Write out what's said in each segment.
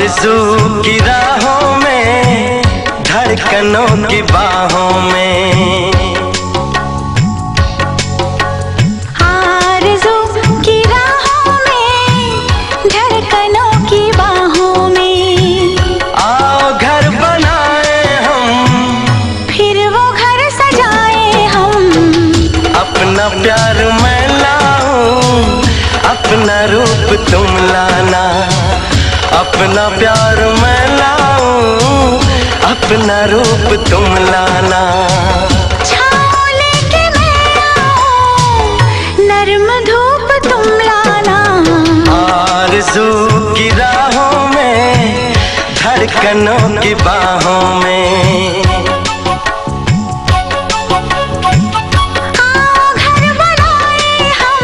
आरज़ू की राहों में, धड़कनों की बाहों में। आरज़ू की राहों में, धड़कनों की बाहों में। आओ घर बनाए हम, फिर वो घर सजाए हम। अपना प्यार मैं लाऊं, अपना रूप तुम लाना। अपना प्यार मैं लाऊं, अपना रूप तुम लाना। छाँव लेके मैं आऊं, नर्म धूप तुम लाना। आरज़ू की राहों में, धड़कनों की बाहों में। आओ घर बनाए हम,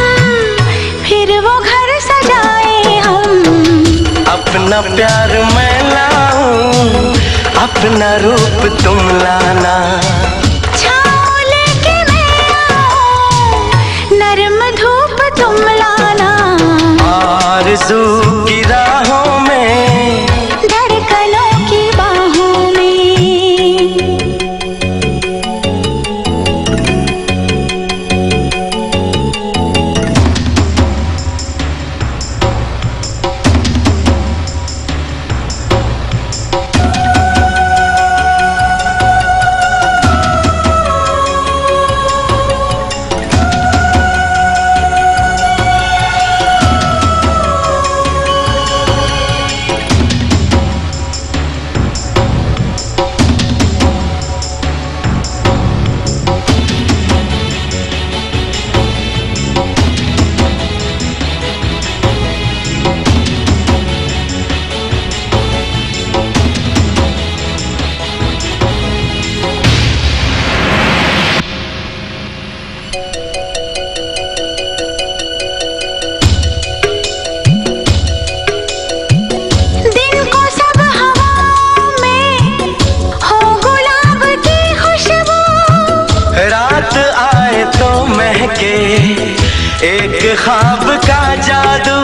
फिर वो घर सजाए हम। अपना प्यार मैं लाऊं, अपना रूप तुम लाना। छाँव लेके मैं आऊं, नर्म धूप तुम लाना। आरज़ू की राहों में, धड़कनों की बाहों में। एक ख्वाब का जादू,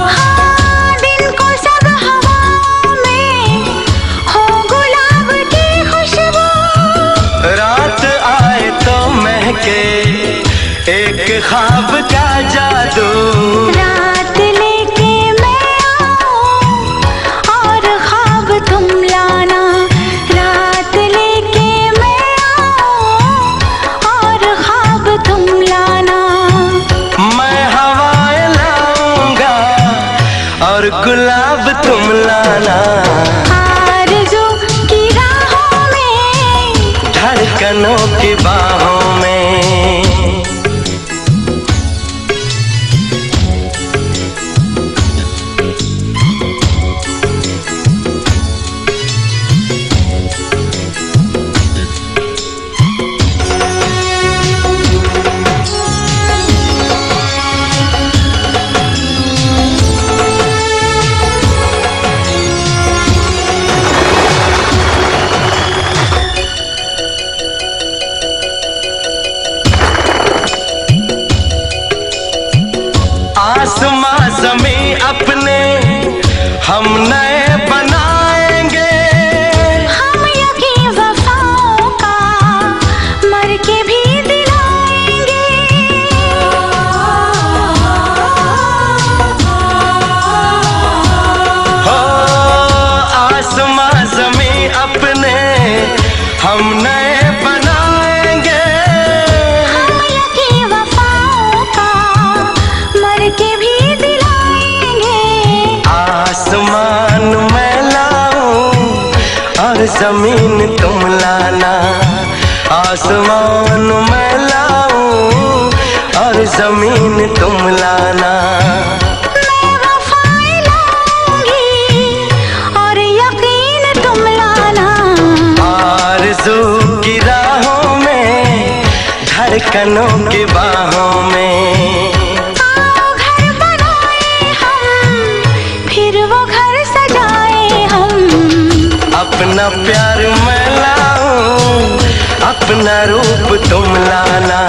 हाँ, दिन को सब हवाओं में हो गुलाब की खुशबू। रात आए तो महके एक ख्वाब का जादू। रात लेके मैं आऊं और ख्वाब तुम लाना। रात लेके मैं आऊं और ख्वाब तुम लाना। मैं हवाएं लाऊंगा और गुलाब तुम लाना। आरज़ू की राहों में, धड़कनों की बाहों में। आसमां ज़मीं अपने हम नए बनाएंगे। हम यकीन वफाओं का मर के भी दिलाएंगे। हो आसमां ज़मीं अपने हम नए बनाएंगे। हम यकीन वफाओं का मर के भी दिलाएंगे। आसमान मैं लाऊं और ज़मीन तुम लाना। आसमान मैं लाऊं और ज़मीन तुम लाना। मैं वफाएं लाऊंगी और यकीन तुम लाना। आरज़ू की राहों में, धड़कनों की बाहों में। आओ घर बनाए हम, फिर वो घर सजाए हम। अपना प्यार मैं लाऊं, अपना रूप तुम लाना।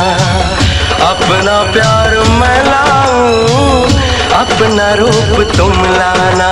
अपना अपना प्यार मैं लाऊं, अपना रूप तुम लाना।